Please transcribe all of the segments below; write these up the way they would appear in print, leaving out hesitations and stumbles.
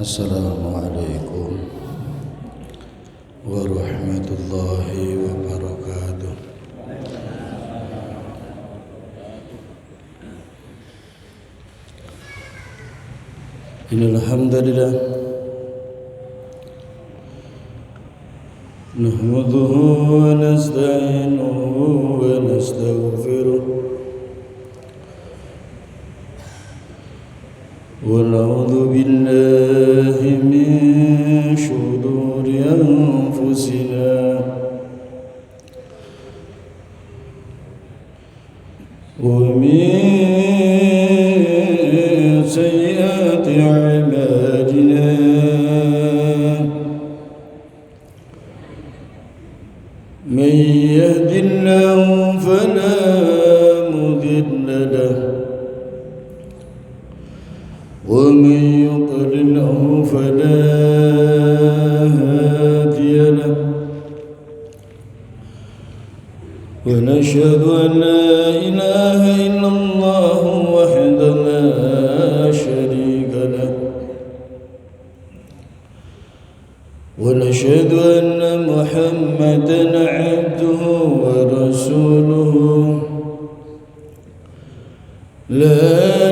Assalamualaikum warahmatullahi wabarakatuh. Innal hamdalillah nahmaduhu wa nasta'inuhu wa nastaghfiruh ونعوذ بالله من شرور أنفسنا ومن سيئات أعمالنا من يهد الله فلا مضل له ومن يضلله فلا هادي له ونشهد أن لا إله إلا الله وحده لا شريك له ونشهد أن محمدا عبده ورسوله لا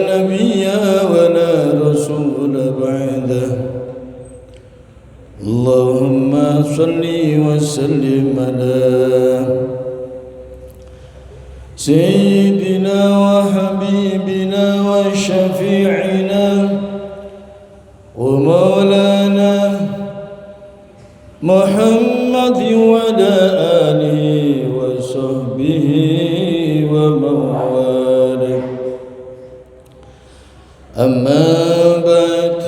نبي ولا رسول بعده اللهم صل وسلم على سيدنا وحبيبنا وشفيعنا ومولانا محمد وعلى آله وصحبه ومن والاه أما بعد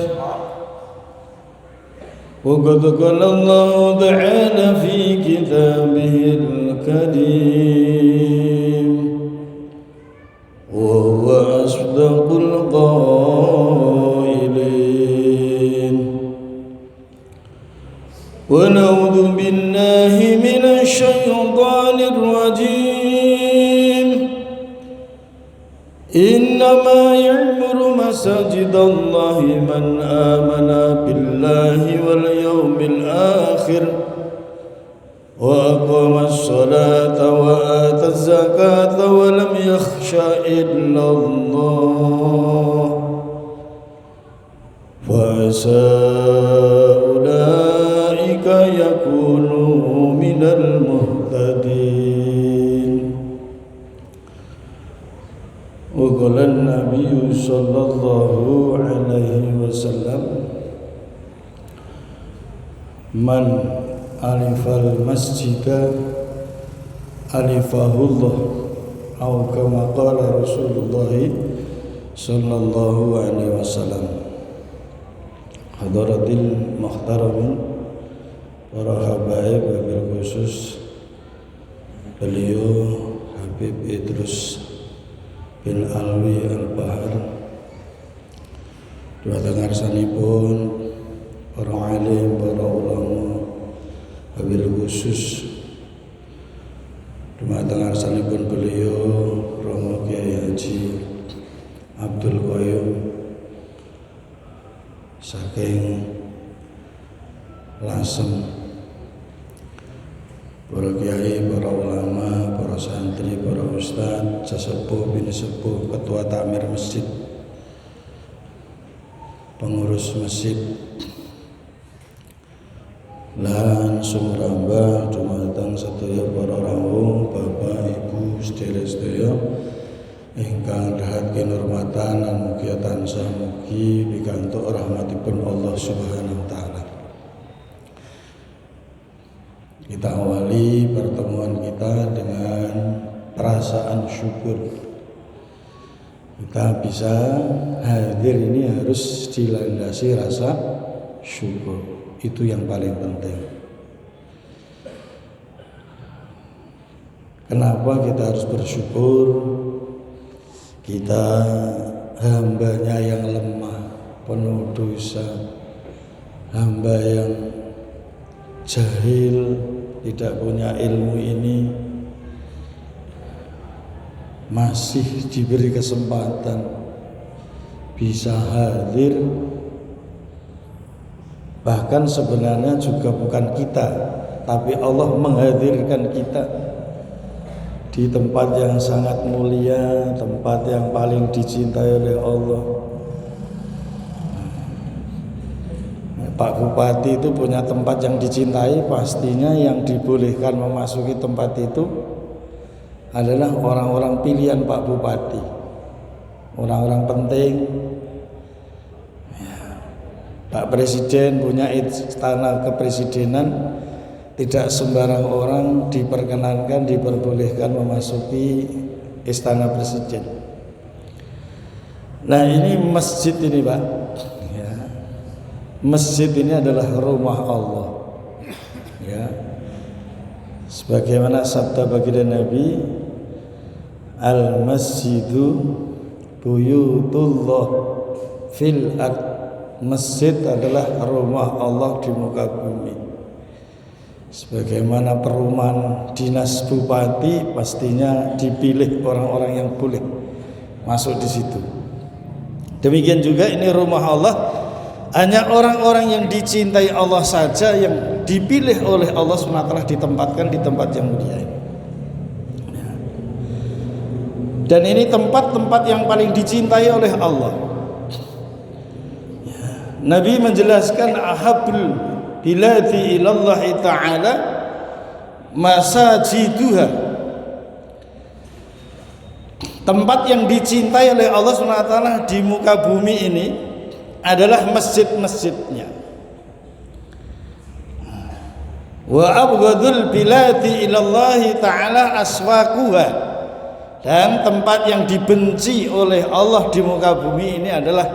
وقد قال الله تعالى في كتابه الكريم وهو أصدق القائلين ونعوذ بالله من الشيطان الرجيم إنما يعمر مساجد الله من آمن بالله واليوم الآخر وأقام الصلاة وآتى الزكاة ولم يخش إلا الله فعسى أولئك يكونوا من المهتدين. وقال النبي صلى الله عليه وسلم من ألف المسجد ألفه الله أو كما قال رسول الله صلى الله عليه وسلم. Hadaratil muhtaramin, para habaib, wabil khusus beliau Habib Idrus bin Alwi Al-Bahar, dua dengarsanipun para alim, para ulama, wabil khusus dua dengarsanipun beliau Romo Kiai Haji Abdul Qayyum saking Lasem, para kiai, para ulama, para santri, para ustadz, sesepuh, bini sepuh, ketua takmir masjid, pengurus masjid, lan sumrambah dumateng sedaya para rawuh, bapak, ibu, sedherek-sedherek ingkang dahat kinurmatan lan mugi tansah mugi pikantuk rahmatipun Allah Subhanahu wa taala. Kita awali pertemuan kita dengan perasaan syukur. Kita bisa hadir ini harus dilandasi rasa syukur. Itu yang paling penting. Kenapa kita harus bersyukur? Kita hambanya yang lemah, penuh dosa, hamba yang jahil, tidak punya ilmu ini masih diberi kesempatan bisa hadir Bahkan sebenarnya juga bukan kita, tapi Allah menghadirkan kita di tempat yang sangat mulia, tempat yang paling dicintai oleh Allah. Pak Bupati itu punya tempat yang dicintai, pastinya yang dibolehkan memasuki tempat itu adalah orang-orang pilihan Pak Bupati, orang-orang penting. Pak Presiden punya istana kepresidenan, tidak sembarang orang diperkenankan, diperbolehkan memasuki istana presiden. Nah, ini masjid ini, Pak. Ya. Masjid ini adalah rumah Allah. Ya. Sebagaimana sabda baginda Nabi, al-masjidu buyutullah fil ard. Masjid adalah rumah Allah di muka bumi. Sebagaimana perumahan dinas bupati, pastinya dipilih orang-orang yang boleh masuk di situ. Demikian juga ini rumah Allah, hanya orang-orang yang dicintai Allah saja yang dipilih oleh Allah SWT ditempatkan di tempat yang mulia ini. Dan ini tempat-tempat yang paling dicintai oleh Allah. Nabi menjelaskan ahabul biladi ilallahi ta'ala masajiduha. Tempat yang dicintai oleh Allah SWT di muka bumi ini adalah masjid-masjidnya. Wa abghadul biladi ilallahi ta'ala aswaquha. Dan tempat yang dibenci oleh Allah di muka bumi ini adalah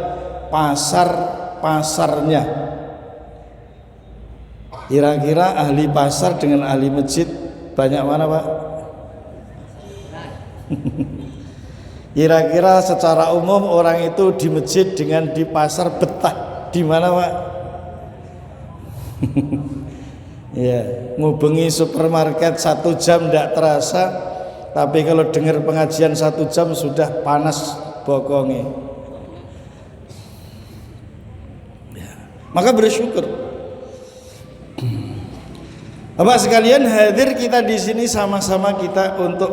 pasarnya. Kira-kira ahli pasar dengan ahli masjid banyak mana, Pak? Kira-kira secara umum orang itu di masjid dengan di pasar betah di mana, Pak? Ya, ngubengi supermarket 1 jam tidak terasa, tapi kalau dengar pengajian 1 jam sudah panas bokongnya. Ya, maka bersyukur. Bapak sekalian, hadir kita di sini sama-sama kita untuk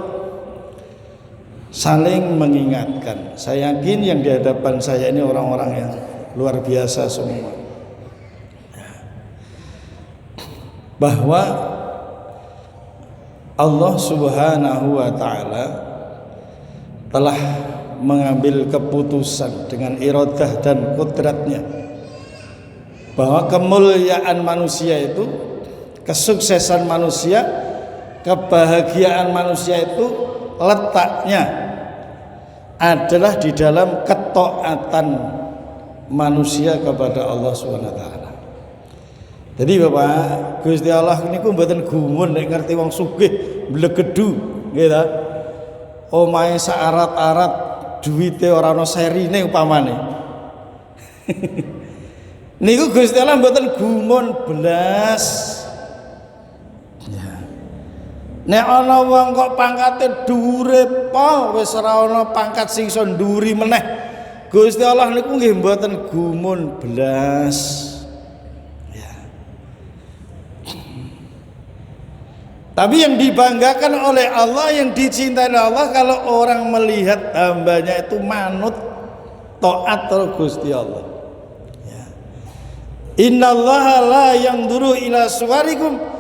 saling mengingatkan. Saya yakin yang di hadapan saya ini orang-orang yang luar biasa semua. Bahwa Allah Subhanahu wa ta'ala telah mengambil keputusan dengan iradah dan kodratnya bahwa kemuliaan manusia itu, kesuksesan manusia, kebahagiaan manusia itu letaknya adalah di dalam ketaatan manusia kepada Allah SWT. Jadi Bapak, Gusti Allah niku mboten gumun nek ngerti wong sugih blegedu, nggih ta. Omahe saarat-arat, duwite ora ana serine upamane. Niku Gusti Allah mboten gumun blas. Nek ana wong kok pangkate dhuwure po wis ora ana pangkat sing iso nduri meneh. Gusti Allah niku nggih mboten gumun blas. Ya. Tapi yang dibanggakan oleh Allah, yang dicintai oleh Allah kalau orang melihat hambanya itu manut taat terhadap Gusti Allah. Ya. Innallaha la yanzuru ila suwarikum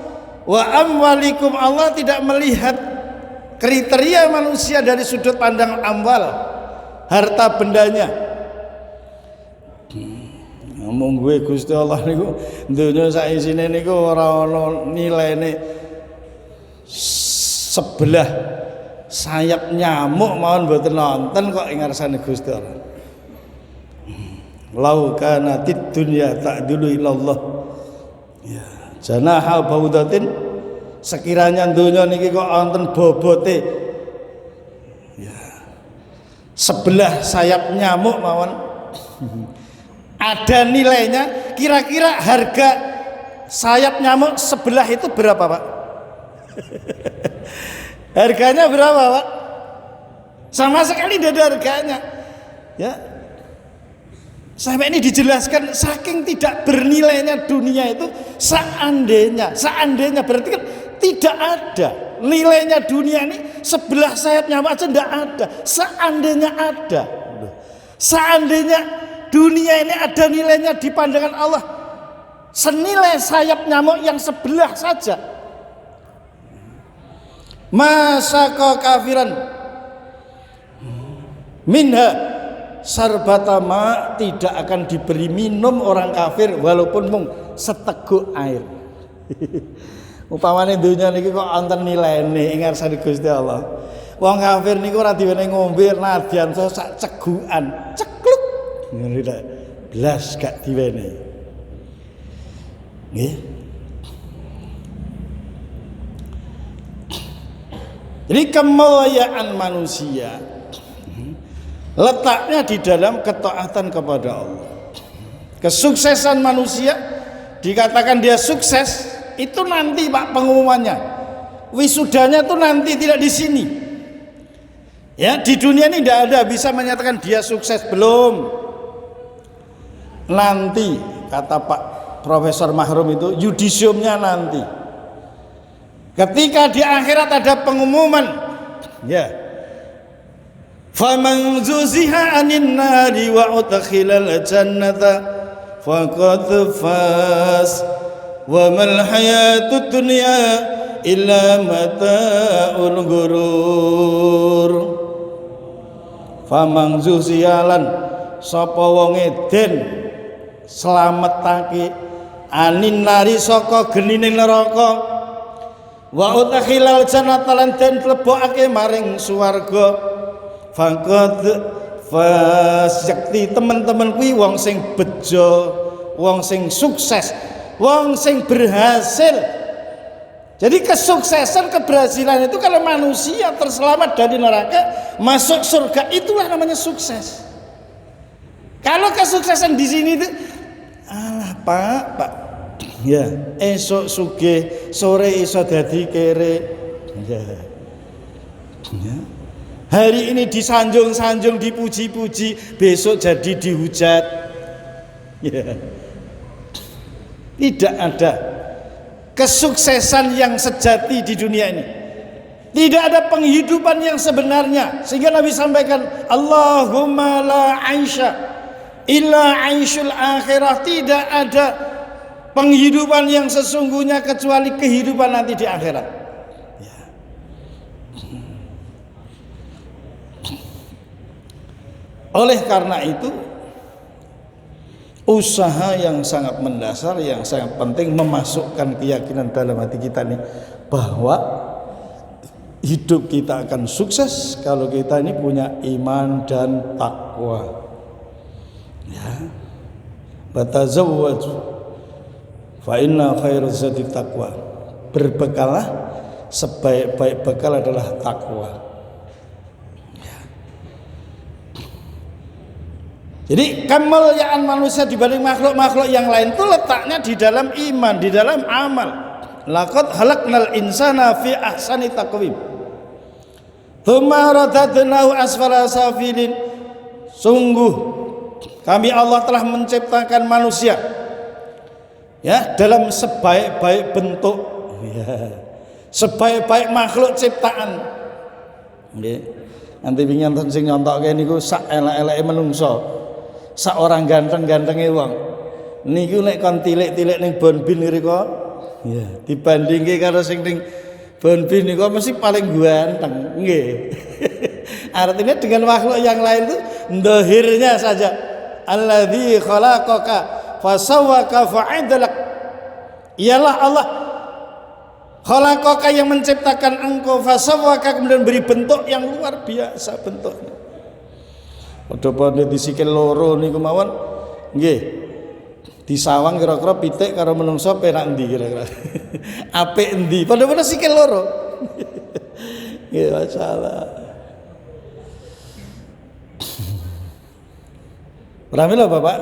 wa amwalikum. Allah tidak melihat kriteria manusia dari sudut pandang amwal, harta bendanya. Ngomong gue Gusti Allah niku donya sak isine niku ora ana nilaine sebelah sayap nyamuk mawon mboten nonton kok ing ngarsane Gusti Allah. Lau kanatid dunya ta'dulu ilallah. Ya. Janaha baudatin, sekiranya dunia niki kok wonten bobote ya sebelah sayap nyamuk mawon, ada nilainya, kira-kira harga sayap nyamuk sebelah itu berapa, Pak? Harganya berapa, Pak? Sama sekali tidak ada harganya. Ya. Sampai ini dijelaskan saking tidak bernilainya dunia itu, seandainya berarti kan tidak ada nilainya dunia ini, sebelah sayap nyamuk aja tidak ada. Seandainya dunia ini ada nilainya di pandangan Allah, senilai sayap nyamuk yang sebelah saja, masa kau kafiran minha sarbatama, tidak akan diberi minum orang kafir walaupun mung seteguk air. Upamane dunia niki kok wonten nilainya ing ngarsane Gusti Allah. Wong kafir niku ora diwene ngombe nadyan sak cegukan, cekluk. Ngene lho, blas gak diwene. Nggih. Jadi kemuliaan manusia letaknya di dalam ketaatan kepada Allah. Kesuksesan manusia, dikatakan dia sukses, itu nanti Pak pengumumannya. Wisudanya itu nanti, tidak di sini. Ya, di dunia ini tidak ada bisa menyatakan dia sukses, belum. Nanti kata Pak Profesor Mahrum itu yudisiumnya nanti. Ketika di akhirat ada pengumuman, ya. Faman zuziha 'anil nari wa udkhilal jannata faqad faz wa mal hayatud dunya illa mata'ul ghurur. Faman zuzialan sapa wong den slametake anin nari saka genine neraka wa udkhilal jannata lan den lebokake maring swarga. Faqad fasyakti, teman-teman kuwi wong sing bejo, wong sing sukses, wong sing berhasil. Jadi kesuksesan, keberhasilan itu kalau manusia terselamat dari neraka, masuk surga, itulah namanya sukses. Kalau kesuksesan di sini itu alah Pak, ya esok sugih, sore iso dadi kere. Ya. Hari ini disanjung-sanjung, dipuji-puji, besok jadi dihujat. Ya. Tidak ada kesuksesan yang sejati di dunia ini. Tidak ada penghidupan yang sebenarnya. Sehingga Nabi sampaikan, Allahumma la aisha illa aishul akhirah. Tidak ada penghidupan yang sesungguhnya kecuali kehidupan nanti di akhirat. Oleh karena itu, usaha yang sangat mendasar, yang sangat penting memasukkan keyakinan dalam hati kita ini bahwa hidup kita akan sukses kalau kita ini punya iman dan takwa. Ya. Batazawwaju fa inna khairaz zadi taqwa. Berbekalah, sebaik-baik bekal adalah takwa. Jadi kemuliaan manusia dibanding makhluk-makhluk yang lain itu letaknya di dalam iman, di dalam amal. Laqad khalaqnal insana fi ahsani taqwim. Tsumma radadnahu asfala safilin. Sungguh kami Allah telah menciptakan manusia ya dalam sebaik-baik bentuk, ya, sebaik-baik makhluk ciptaan. Nggih. Nanti wingi enten sing nyontokke niku sak elek-eleke menungso. Seorang ganteng-gantenge wong niku nek kon tilik-tilik ning Bonbin ngriko, ya, dibandingke karo sing ning Bonbin niku mesti paling ganteng, nggih. Artinya dengan makhluk yang lain itu zahirnya saja. Alladzi khalaqaka fasawwaka fa'adalak. Ialah Allah khalaqaka yang menciptakan engkau, fasawwaka kemudian beri bentuk yang luar biasa bentuknya. Padha-padha disikil loro niku mawon nggih. Disawang kira-kira pitik karo menungso penak endi kira-kira. Apik endi? Padha-padha sikil loro. Nggih, masyaallah. Pramila Bapak,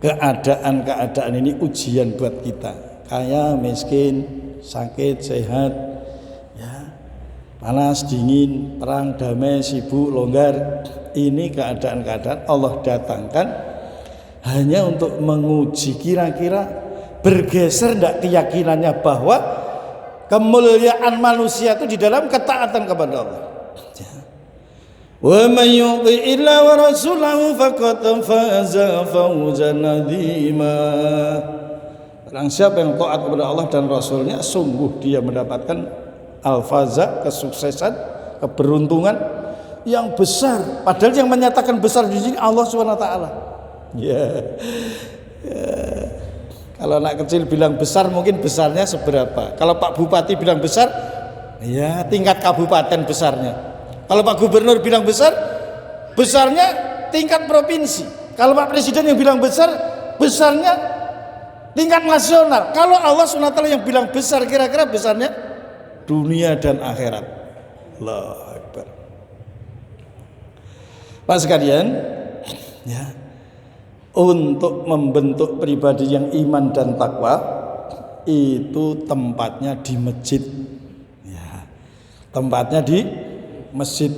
keadaan-keadaan ini ujian buat kita. Kaya, miskin, sakit, sehat, ya. panas, dingin, perang, damai, sibuk, longgar. Ini keadaan-keadaan Allah datangkan hanya untuk menguji kira-kira bergeser tidak keyakinannya bahwa kemuliaan manusia itu di dalam ketaatan kepada Allah. Wa may yuti illa wa rasulahu faqad faza fawzan adzima. Barang siapa yang taat kepada Allah dan Rasulnya, sungguh dia mendapatkan al-faza, kesuksesan, keberuntungan yang besar. Padahal yang menyatakan besar di sini Allah SWT. Kalau anak kecil bilang besar, mungkin besarnya seberapa. Kalau Pak Bupati bilang besar, ya tingkat kabupaten besarnya. Kalau Pak Gubernur bilang besar, besarnya tingkat provinsi. Kalau Pak Presiden yang bilang besar, besarnya tingkat nasional. Kalau Allah SWT yang bilang besar, kira-kira besarnya dunia dan akhirat. Allahu Akbar. Pak sekalian, ya, untuk membentuk pribadi yang iman dan takwa itu tempatnya di masjid. Ya, tempatnya di masjid.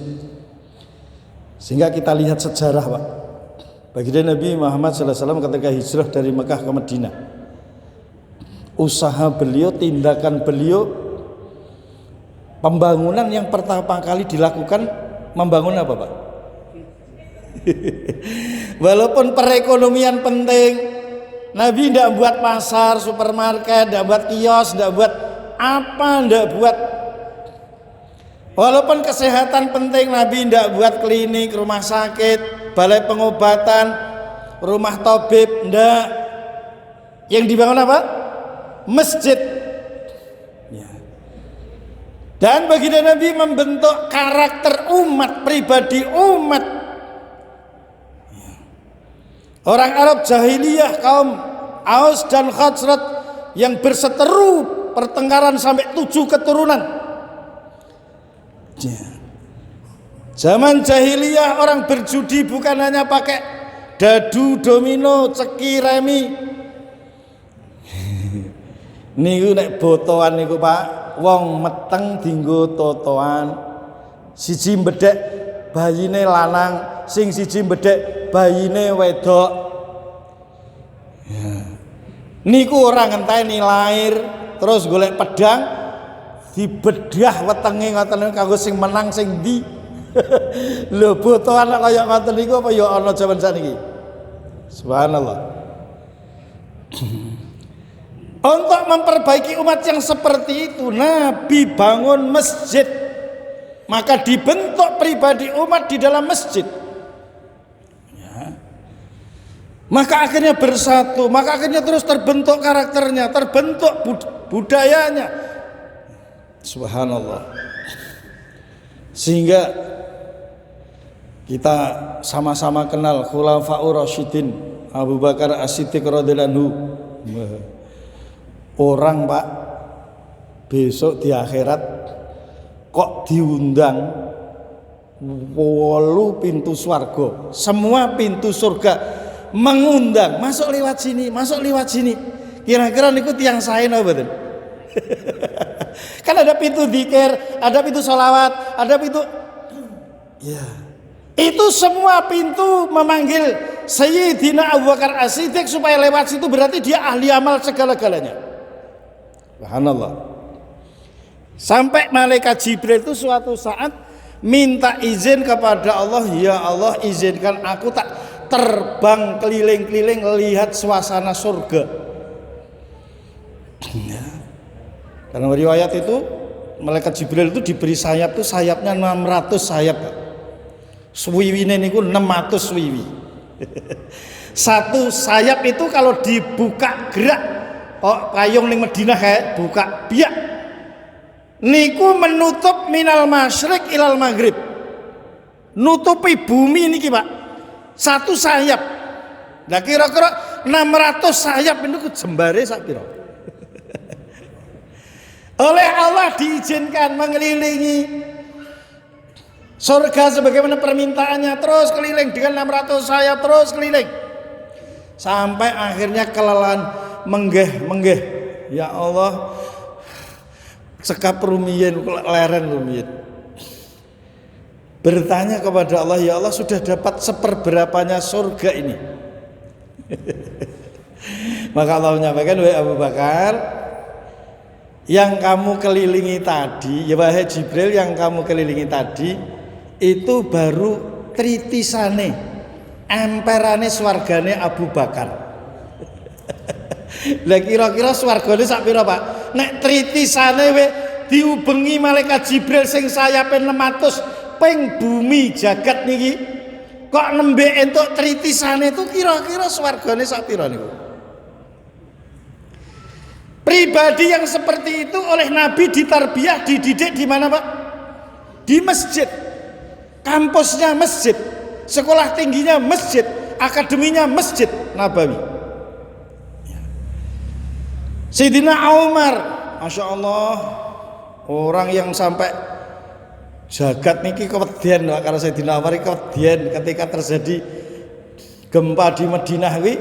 Sehingga kita lihat sejarah, Pak. Baginda Nabi Muhammad SAW ketika hijrah dari Mekah ke Madinah, usaha beliau, tindakan beliau, pembangunan yang pertama kali dilakukan membangun apa, Pak? Walaupun perekonomian penting, Nabi tidak buat pasar, supermarket, tidak buat kios, tidak buat apa, tidak buat. Walaupun kesehatan penting, Nabi tidak buat klinik, rumah sakit, balai pengobatan, rumah tabib, tidak. Yang dibangun apa? Masjid. Ya. Dan baginda Nabi membentuk karakter umat, pribadi umat. Ya. Orang Arab jahiliyah, kaum Aus dan Khazraj yang berseteru pertengkaran sampai 7 keturunan. Ya. Zaman jahiliyah orang berjudi bukan hanya pakai dadu, domino, ceki, remi. Niku nek botoan niku Pak, wong meteng dinggo totoan. Siji mbedhek bayine lanang, sing siji mbedhek bayine wedok. Ya. Niku ora ngenteni lair, terus golek pedang dibedah wetenge ngoten kanggo sing menang sing ndi. Lho botoan kaya ngoten niku apa ya ana jaman saniki. Subhanallah. Untuk memperbaiki umat yang seperti itu, Nabi bangun masjid. Maka dibentuk pribadi umat di dalam masjid. Ya. Maka akhirnya bersatu, maka akhirnya terus terbentuk karakternya, terbentuk budayanya. Subhanallah. Sehingga kita sama-sama kenal Khulafaur Rasyidin, Abu Bakar As-Siddiq radhiyallahu anhu. Orang Pak besok di akhirat kok diundang 8 pintu surga, semua pintu surga mengundang, masuk lewat sini, masuk lewat sini. Kira-kira niku tiyang sae napa mboten? Kan ada pintu dzikir, ada pintu sholawat, ada pintu, ya. Itu semua pintu memanggil Sayyidina Abu Bakar As-Siddiq supaya lewat situ, berarti dia ahli amal segala-galanya. Subhanallah. Sampai malaikat Jibril itu suatu saat minta izin kepada Allah, ya Allah izinkan aku tak terbang keliling-keliling lihat suasana surga. Ya. Karena riwayat itu malaikat Jibril itu diberi sayap, itu sayapnya 600 sayap. Swiwine niku 600 swiwi. Satu sayap itu kalau dibuka gerak, oh payung ning Madinah kayak buka biak. Niku menutup minal masyriq ilal maghrib. Nutupi bumi niki, Pak. Satu sayap. Nah kira-kira 600 sayap niku jembare sak pira? Oleh Allah diizinkan mengelilingi surga sebagaimana permintaannya, terus keliling dengan 600 sayap, terus keliling. Sampai akhirnya kelelahan menggeh. Ya Allah, sekap rumiyin leren rumiyin. Bertanya kepada Allah, ya Allah sudah dapat seperberapanya surga ini. Maka Allah menyampaikan, wahai Abu Bakar, yang kamu kelilingi tadi, ya wahai Jibril, yang kamu kelilingi tadi itu baru tritisane, emperane swargane Abu Bakar. Lah kira-kira swargane sak pira, Pak? Nek tritisane we diubengi malaikat Jibril sing sayape 600 ping bumi jagat niki, kok nembe entuk tritisane itu kira-kira swargane sak pira niku? Pribadi yang seperti itu oleh Nabi ditarbiyah, dididik di mana, Pak? Di masjid. Kampusnya masjid, sekolah tingginya masjid, akademinya masjid Nabawi. Sayyidina Umar, Masya Allah, orang yang sampai jagat niki kewedian, Pak, karena Sayyidina Umar kewedian ketika terjadi gempa di Madinah wi.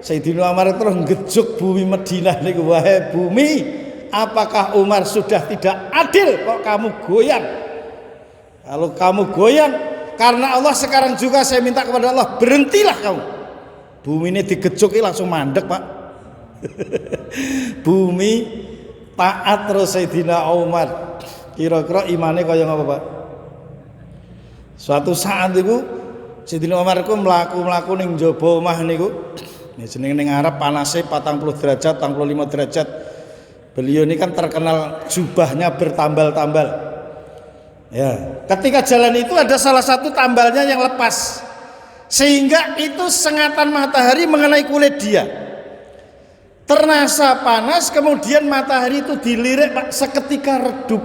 Sayyidina Umar terus ngejuk bumi Madinah niku, wahai bumi, apakah Umar sudah tidak adil kok kamu goyang? Kalau kamu goyang karena Allah, sekarang juga saya minta kepada Allah, berhentilah kamu. Bumi ini digejuki langsung mandek, Pak. Bumi taat terus Sayyidina Umar. Kira-kira imannya kaya ngapa, Pak? Suatu saat itu Sayyidina Umar itu mlaku ning njaba omah niku. Jenenge ning Arab panase 40 derajat, 45 derajat. Beliau ini kan terkenal jubahnya bertambal-tambal. Ya, ketika jalan itu ada salah satu tambalnya yang lepas, sehingga itu sengatan matahari mengenai kulit dia. Terasa panas, kemudian matahari itu dilirik, Pak, seketika redup.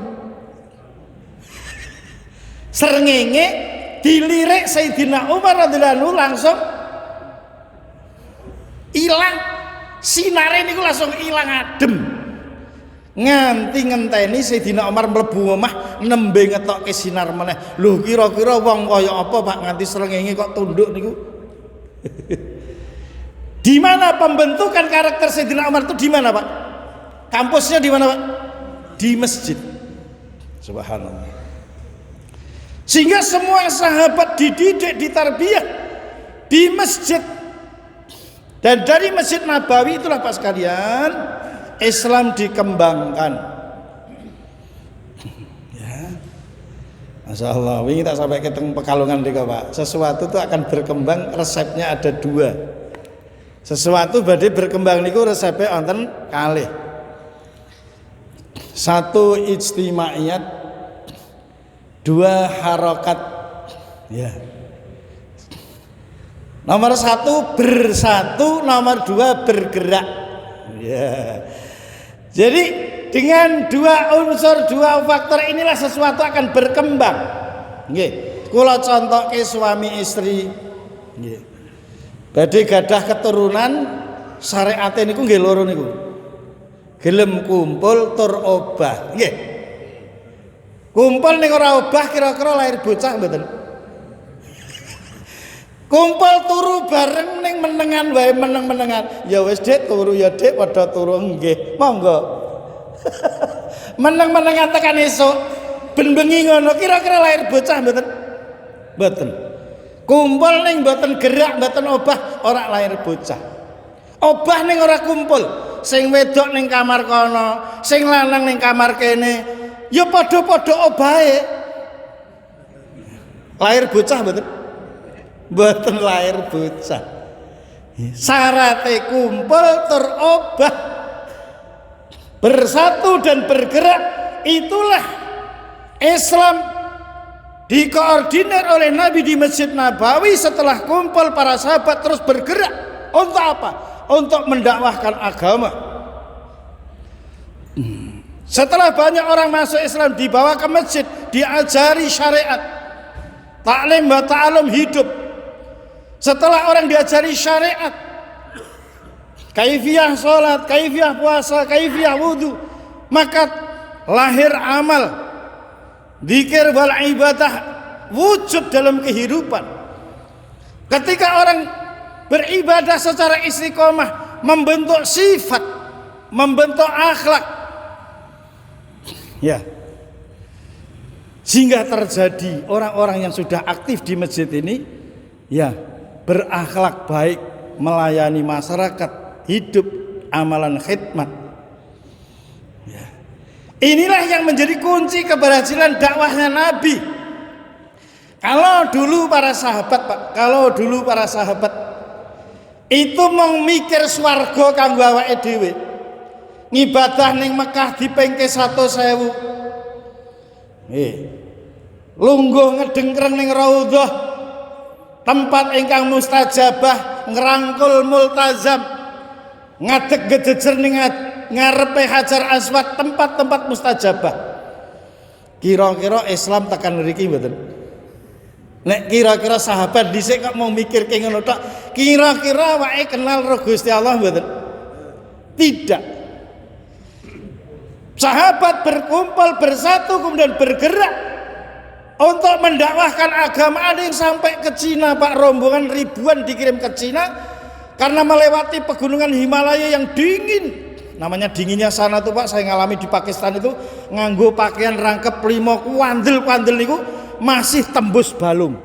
Srengenge dilirik Sayyidina Umar radhiyallahu anhu langsung hilang, sinare niku langsung hilang adem. Nganti ngenteni Sayyidina Umar mlebu omah nembe ngetokke sinar meneh. Lho kira-kira wong kaya apa, Pak, nganti srengenge kok tunduk niku? Di mana pembentukan karakter Sayyidina Umar itu di mana, Pak? Kampusnya di mana, Pak? Di masjid. Subhanallah. Sehingga semua sahabat dididik, ditarbiyah di masjid. Dan dari Masjid Nabawi itulah, Pak sekalian, Islam dikembangkan. Ya. Masya Allah, ini tak sampai ke Pekalongan dika, Pak. Sesuatu itu akan berkembang, resepnya ada dua. Sesuatu badhe berkembang niku resepnya wonten kalih. Satu ijtimaiyat, dua harokat. Ya. Nomor satu bersatu, nomor dua bergerak. Ya. Jadi dengan dua unsur, dua faktor inilah sesuatu akan berkembang. Nggih. Kula contohke suami istri. Nggih. Badhe gadah keturunan, syariate niku nggih loro niku. Gelem kumpul tur obah. Nggih. Kumpul ning ora obah kira-kira lahir bocah mboten? Kumpul turu bareng ning menengan wae, meneng-menengan. Ya wis Dik, turu ya Dik, padha turu nggih. Monggo. Meneng-menengan tekan esuk. Ben bengi ngono kira-kira lahir bocah mboten? Mboten. Kumpul ning mboten gerak, mboten obah, ora lahir bocah. Obah ning ora kumpul. Sing wedok ning kamar kono, sing lanang ning kamar kene, ya padha-padha obahe. Lahir bocah mboten? Mboten lahir bocah. Syarate kumpul tur obah, bersatu dan bergerak. Itulah Islam dikoordinir oleh Nabi di Masjid Nabawi. Setelah kumpul para sahabat terus bergerak untuk apa? Untuk mendakwahkan agama. Setelah banyak orang masuk Islam, dibawa ke masjid, diajari syariat, taklim wa ta'alum hidup. Setelah orang diajari syariat, kaifiyah sholat, kaifiyah puasa, kaifiyah wudu, maka lahir amal, dzikir wal ibadah wujud dalam kehidupan. Ketika orang beribadah secara istiqomah, membentuk sifat, membentuk akhlak. Ya. Sehingga terjadi orang-orang yang sudah aktif di masjid ini ya berakhlak baik, melayani masyarakat, hidup amalan khidmat. Ya. Inilah yang menjadi kunci keberhasilan dakwahnya Nabi. Kalau dulu para sahabat itu mau mikir swarga kanggo awake dhewe. Ngibadah ning Mekah dipengke 100.000. Lungguh ngedengkreng ning raudhah, tempat ingkang mustajabah, ngerangkul multazam, ngadeg gejejer ning ngarepe Hajar Aswad, tempat-tempat mustajabah. Kira-kira Islam tekan mriki mboten? Nek kira-kira sahabat dhisik kok mau mikir ke ngono tok, kira-kira awake kenal roh Gusti Allah mboten? Tidak. Sahabat berkumpul bersatu kemudian bergerak untuk mendakwahkan agama. Ada yang sampai ke Cina, Pak, rombongan ribuan dikirim ke Cina karena melewati pegunungan Himalaya yang dingin. Namanya dinginnya sana tuh, Pak, saya ngalami di Pakistan itu, nganggo pakaian rangkep limo kuandel-kuandel niku masih tembus balung.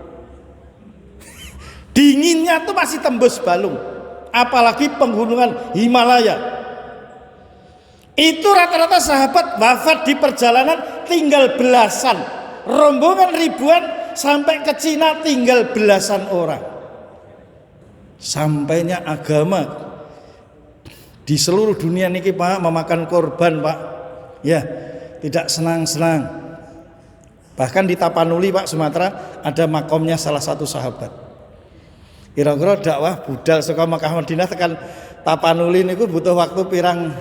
Dinginnya tuh masih tembus balung. Apalagi pegunungan Himalaya. Itu rata-rata sahabat wafat di perjalanan tinggal belasan. Rombongan ribuan sampai ke Cina tinggal belasan orang. Sampainya agama di seluruh dunia niki, Pak, memakan korban, Pak. Ya, tidak senang-senang. Bahkan di Tapanuli, Pak, Sumatera ada makomnya salah satu sahabat. Kira-kira dakwah budal saka Makkah Madinah tekan Tapanuli niku butuh waktu pirang.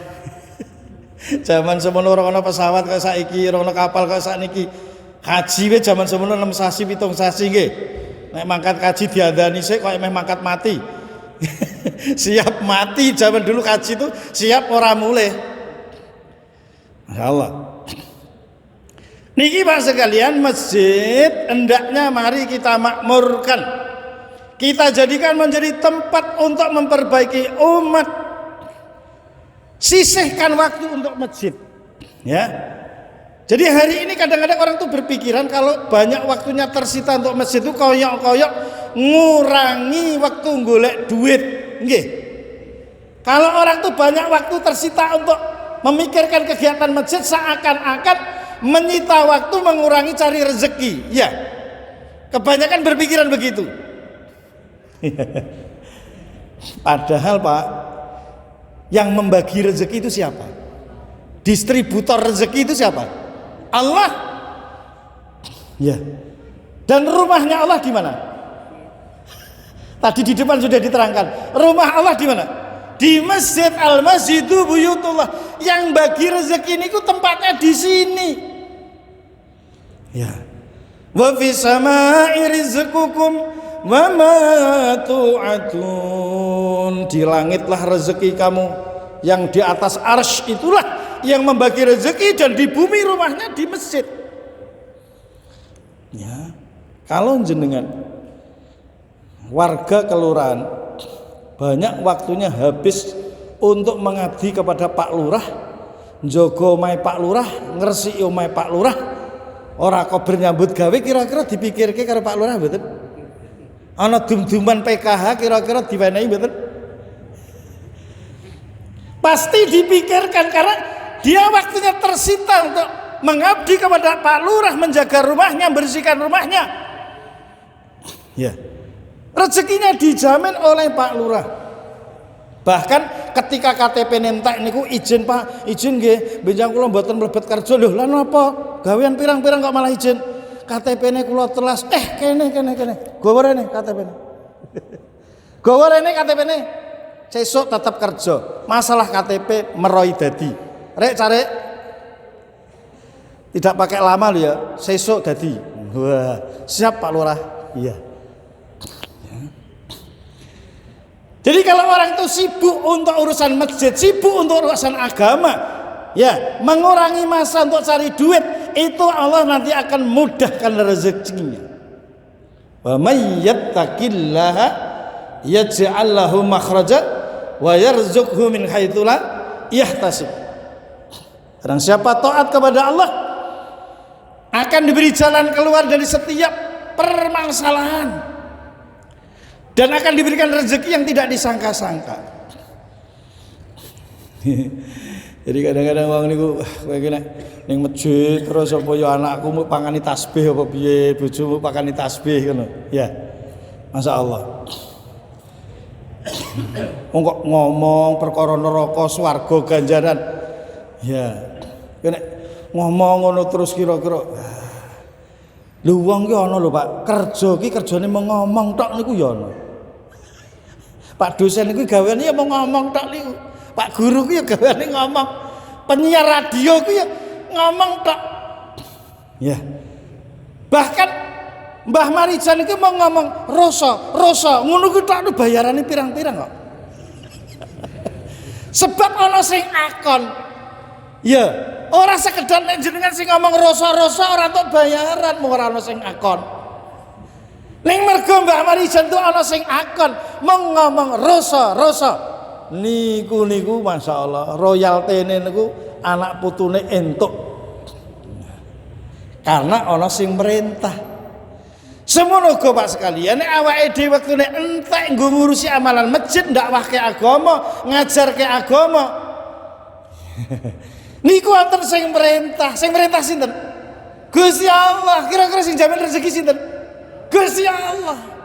Zaman semono ora ana pesawat kaya saiki, ora ana kapal kaya sakniki. Haji wis zaman semono 6 sasi 7 sasi nggih. Nek mangkat kaji diandani sik kaya meh mangkat mati. Siap mati zaman dulu kaji itu siap ora mulih. Masyaallah. Niki Pak sekalian, masjid hendaknya mari kita makmurkan. Kita jadikan menjadi tempat untuk memperbaiki umat. Sisihkan waktu untuk masjid. Ya. Jadi hari ini kadang-kadang orang tuh berpikiran kalau banyak waktunya tersita untuk masjid itu koyok-koyok ngurangi waktu golek duit. Nggih. Kalau orang tuh banyak waktu tersita untuk memikirkan kegiatan masjid, seakan-akan menyita waktu mengurangi cari rezeki. Ya. Kebanyakan berpikiran begitu. Padahal, Pak, yang membagi rezeki itu siapa? Distributor rezeki itu siapa? Allah. Ya. Dan rumahnya Allah di mana? Tadi di depan sudah diterangkan. Rumah Allah di mana? Di masjid. Al-masjidu buyutullah. Yang bagi rezeki ini ku tempatnya di sini. Ya. Wa fis samaa'i rizqukum wa ma tu'atun. Di langitlah rezeki kamu, yang di atas arsy itulah yang membagi rezeki, dan di bumi rumahnya di masjid. Ya, kalau jenengan warga kelurahan banyak waktunya habis untuk mengabdi kepada Pak Lurah, njogo omahe Pak Lurah, ngresiki omahe Pak Lurah, ora kober nyambut gawe, kira-kira dipikirke karo Pak Lurah mboten? Ana dum-duman PKH kira-kira diwenehi mboten? Pasti dipikirkan, karena dia waktunya tersita untuk mengabdi kepada Pak Lurah, menjaga rumahnya, membersihkan rumahnya. Ya. Rezekinya dijamin oleh Pak Lurah. Bahkan ketika KTP nentek niku izin, Pak, izin nggih, benjang kula mboten mlebet kerja. Lho, lha napa? Gawean pirang-pirang kok malah izin? KTP-ne kula telas. Kene. Gowo rene KTP-ne. Gowo rene KTP-ne. Sesuk tetap kerja. Masalah KTP meroi dadi. Rek cari. Tidak pakai lama lho ya. Sesuk dadi. Wah, siap Pak Lurah. Iya. Jadi kalau orang itu sibuk untuk urusan masjid, sibuk untuk urusan agama, ya, mengurangi masa untuk cari duit, itu Allah nanti akan mudahkan rezekinya. Wa may yattaqillaha yaj'al lahu makhraja wa yarzuqhu min haitsu la yahtasib. Barang siapa taat kepada Allah, akan diberi jalan keluar dari setiap permasalahan dan akan diberikan rezeki yang tidak disangka-sangka. Jadi kadang-kadang wong niku kowe iki nek ning masjid terus apa ya anakku mau pangani tasbih apa piye, bojomu pangani tasbih ngono. Ya. Masyaallah. Wong kok ngomong perkara neraka, swarga, ganjaran. Ya. Kowe nek ngomong ngono terus kira-kira lho wong ki ana lho Pak, kerja ki kerjane mau ngomong tok niku ya ana. Pak dosen niku gaweane ya mau ngomong tok niku. Pak guru ku ya gaweane ngomong, penyiar radio ku ya ngomong tok. Ya. Bahkan Mbah Marijan itu mau ngomong roso, ngono ku tok bayarane pirang-pirang kok. Sebab ana sing akon. Ya, ora sekedar nek jenengan sing ngomong roso ora tok bayaran, mung ora ana sing akon. Ning mergo Mbah Marijan tu ana sing akon, mau ngomong roso. Niku masyaallah royaltene niku anak putune entuk karena ana sing merintah. Semono go Pak sekalian, nek awake dhewe wektune entek nggo ngurusi amalan masjid, ndakwahke agama, ngajarke agama. Niku wonten sing merintah sinten? Gusti Allah. Kira-kira sing jamin rezeki sinten? Gusti Allah.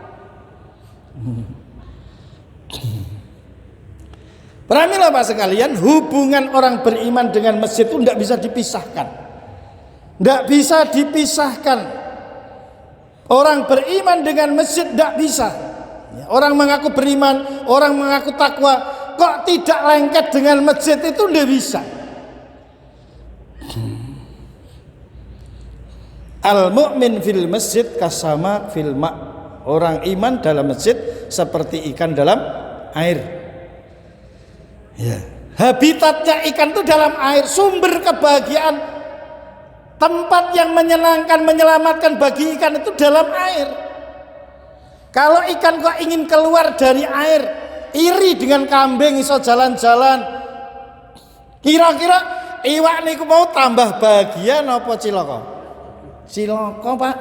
Pahamilah Pak sekalian, hubungan orang beriman dengan masjid itu tidak bisa dipisahkan. Tidak bisa dipisahkan. Orang beriman dengan masjid tidak bisa. Orang mengaku beriman, orang mengaku takwa, kok tidak lengket dengan masjid itu tidak bisa. Al-mu'min fil masjid kasama fil ma'. Orang iman dalam masjid seperti ikan dalam air. Ya. Habitatnya ikan itu dalam air, sumber kebahagiaan, tempat yang menyenangkan, menyelamatkan bagi ikan itu dalam air. Kalau ikan kok ingin keluar dari air, iri dengan kambing iso jalan-jalan, kira-kira iwak niku mau tambah bahagia napa cilaka? Cilaka Pak.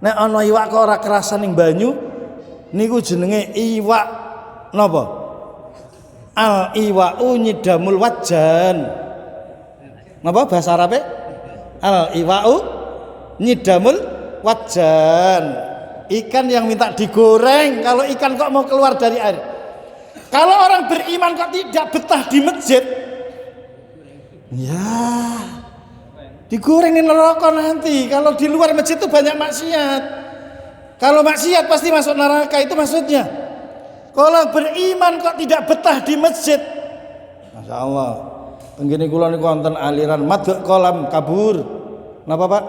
Nek ana iwak kok ora kerasan ning banyu niku jenenge iwak napa? Al iwa'u nyidamul wajan. Napa bahasa Arabe? Al iwa'u nyidamul wajan. Ikan yang minta digoreng kalau ikan kok mau keluar dari air. Kalau orang beriman kok tidak betah di masjid, ya digoreng di neraka nanti. Kalau di luar masjid itu banyak maksiat. Kalau maksiat pasti masuk neraka, itu maksudnya. Kalau beriman kok tidak betah di masjid, Masya Allah. Tenggini kula niku wonten aliran madhek kolam kabur. Napa Pak?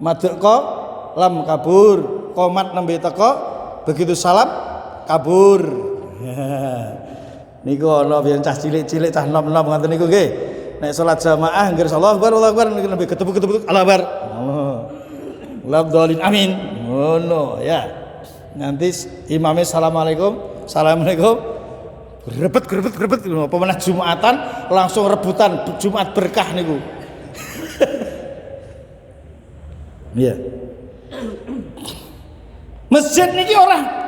Madhek kolam kabur. Komat nembe teko, begitu salam kabur. Niku ana biyen cah cilik-cilik cah nom-nom ngoten niku nggih. Nek salat jamaah nggih Allahu Akbar nembe ketepuk-ketepuk Allahu Akbar. Labdolin amin. Ngono ya. Nanti imamnya assalamualaikum, grebet pemenang Jumatan langsung rebutan Jumat berkah niku. Iya. Masjid niki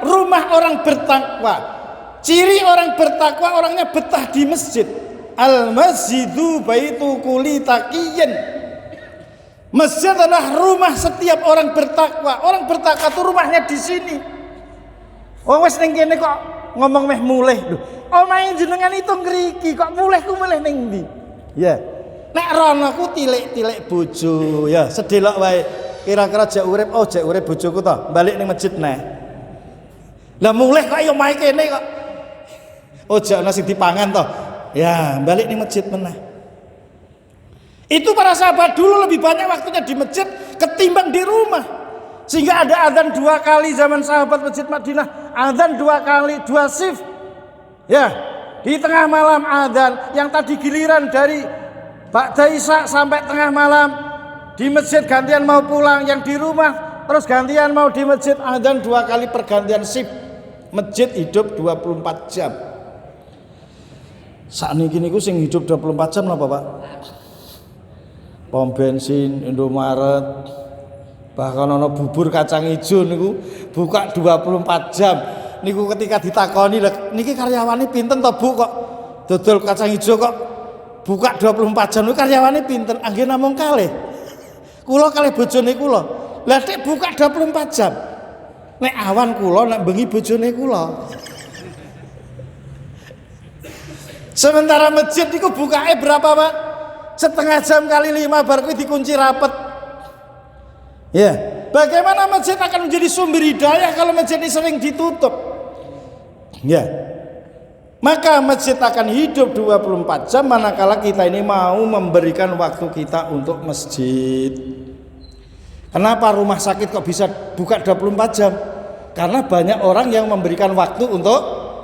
rumah orang bertakwa. Ciri orang bertakwa orangnya betah di masjid. Al masjidu baitu kulli taqiyyin. Masjid adalah rumah setiap orang bertakwa. Orang bertakwa itu rumahnya di sini. Oh wis ning kene kok ngomong meh mulih lho. Omahe jenengan itu ngriki kok mulih ning ndi? Ya. Nek rono ku tilik-tilik bojo ya, sedelok wae. Kira-kira jak urip bojoku to, balik ning masjid neh. Lah mulih kok yo omahe kene kok. Jak ana sing dipangan to. Ya, balik ning masjid meneh. Itu para sahabat dulu lebih banyak waktunya di masjid ketimbang di rumah. Sehingga ada adzan 2 kali zaman sahabat masjid Madinah, adzan 2 kali, 2 shift. Ya, di tengah malam adzan, yang tadi giliran dari ba'da isya sampai tengah malam di masjid gantian mau pulang, yang di rumah terus gantian mau di masjid, adzan 2 kali pergantian shift. Masjid hidup 24 jam. Sakniki niku sing hidup 24 jam napa, Pak? pom bensin, Indomaret, bahkan ana bubur kacang ijo niku buka 24 jam. Niku ketika ditakoni, niki karyawane pinten to Bu kok dodol kacang ijo kok buka 24 jam niku karyawane pinten? Anggih namung kalih. Kula kalih bojone kula. Lah nek buka 24 jam. Nek awan kula, nek bengi bojone kula. Sementara masjid niku bukake berapa, Pak? Setengah jam kali 5 bar kuwi dikunci rapet. Ya, bagaimana masjid akan menjadi sumber hidayah kalau masjid ini sering ditutup? Ya. Maka masjid akan hidup 24 jam manakala kita ini mau memberikan waktu kita untuk masjid. Kenapa rumah sakit kok bisa buka 24 jam? Karena banyak orang yang memberikan waktu untuk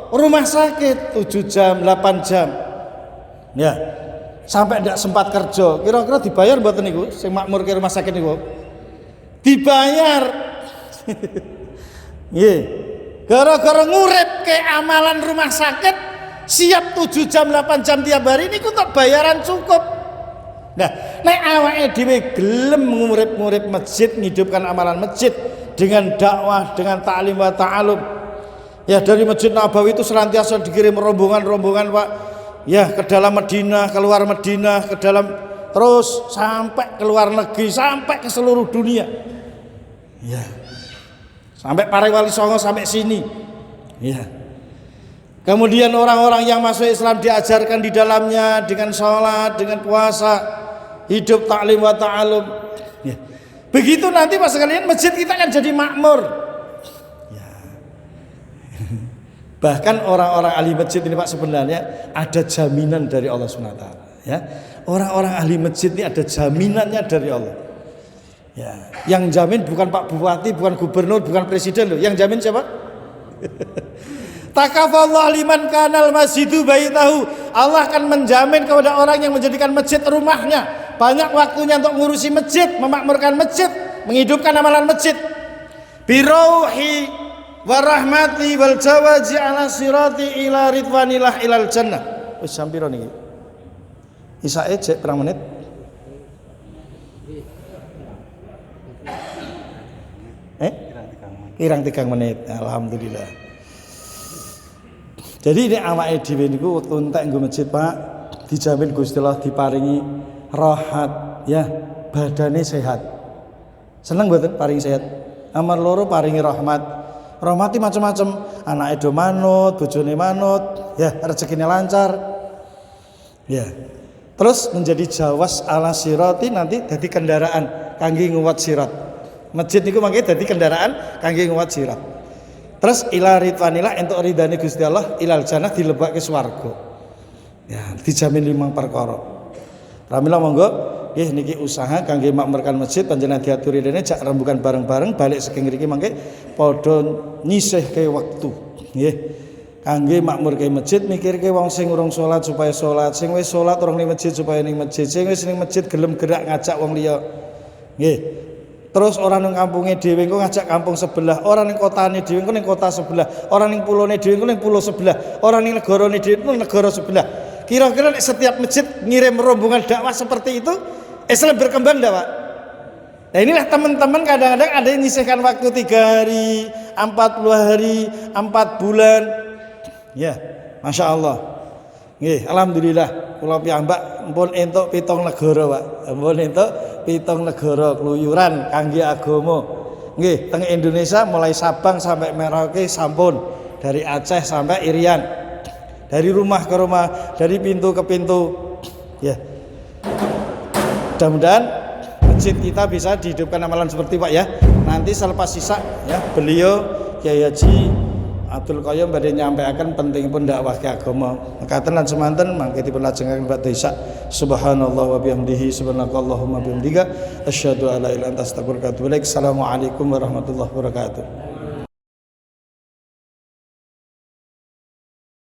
rumah sakit 7 jam, 8 jam. Ya. Sampai tidak sempat kerja. Kira-kira dibayar mboten niku sing makmur ke rumah sakit niku? Dibayar. Nggih. Gara-gara ngurip ke amalan rumah sakit siap 7 jam, 8 jam tiap hari niku untuk bayaran cukup. Nah, nek awake dhewe gelem ngurip-ngurip masjid, ngidupkan amalan masjid dengan dakwah, dengan ta'lim wa ta'alum. Ya, dari Masjid Nabawi itu senantiasa dikirim rombongan-rombongan, Pak. Ya, ke dalam Madinah, keluar Madinah, ke dalam terus sampai ke luar negeri, sampai ke seluruh dunia. Ya. Sampai Pare Wali Songo sampai sini. Ya. Kemudian orang-orang yang masuk Islam diajarkan di dalamnya dengan sholat, dengan puasa, hidup ta'lim wa ta'alum. Ya. Begitu nanti Mas sekalian masjid kita akan jadi makmur. Bahkan orang-orang ahli masjid ini Pak sebenarnya ada jaminan dari Allah SWT. Ya, orang-orang ahli masjid ini ada jaminannya dari Allah. Ya, yang jamin bukan Pak Bupati, bukan Gubernur, bukan Presiden loh. Yang jamin siapa? Takafallah liman kanal masjidu baitahu. Allah akan menjamin kepada orang yang menjadikan masjid rumahnya. Banyak waktunya untuk ngurusi masjid, memakmurkan masjid, menghidupkan amalan masjid. Birauhi warahmati wal jawazi ala sirati ila ridwanillah ilal jannah. Wis sampira niki. Isae cek pirang menit? Kirang 3 menit. Alhamdulillah. Jadi ini awake dhewe niku wektu entek nggo masjid, Pak, dijamin Gusti Allah diparingi rahat, ya, badane sehat. Seneng mboten paring sehat? Amar loro paringi rahmat. Rahmati macam-macam, anake do manut, bojone manut, ya rezekine lancar. Ya. Terus menjadi jawas ala sirati nanti dadi kendaraan kangge nguwat sirat. Masjid niku mangke dadi kendaraan kangge nguwat sirat. Terus ila ridwanillah entuk ridane Gusti Allah ilal jannah dilebake swarga. Ya, dijamin 5 perkara. Pramila monggo nggih niki usaha kangge makmurkan masjid panjenengan diaturi dene jak rembugan bareng-bareng balik saking mriki mangke padha nyisihke wektu nggih kangge makmurke masjid mikirke wong sing urung salat supaya salat, sing wis salat urung ning masjid supaya ning masjid, sing wis ning masjid gelem gerak ngajak wong liya nggih. Terus orang ning kampunge dhewe engko ngajak kampung sebelah, orang ning kotane dhewe engko ning kota sebelah, orang ning pulone dhewe engko ning pulau sebelah, orang ning negarane dhewe engko negara sebelah. Kira-kira setiap masjid ngirim rombongan dakwah seperti itu, Islam berkembang enggak, Pak? Nah inilah teman-teman kadang-kadang ada yang nyisihkan waktu 3 hari, 40 hari, 4 bulan. Ya, Masya Allah. Nggih, alhamdulillah. Kula piyambak mpun entuk 7 negara, Pak. Mpun entuk 7 negara keluyuran kangge agama. Nggih, teng Indonesia mulai Sabang sampai Merauke sampun, dari Aceh sampai Irian. Dari rumah ke rumah, dari pintu ke pintu. Ya. Mudah-mudahan masjid kita bisa dihidupkan amalan seperti Pak ya. Nanti selepas sisa ya beliau Kyai Haji Abdul Qayyum badhe nyampaikan pentingipun dakwah ke agama. Mekaten lan semanten mangke dipun lajengaken badhe isa. Subhanallah wa bihamdihi subhanakallahumma bihamdika asyhadu an la ilaha illa anta astaghfiruka wa atubu ilaik. Assalamualaikum warahmatullahi wabarakatuh.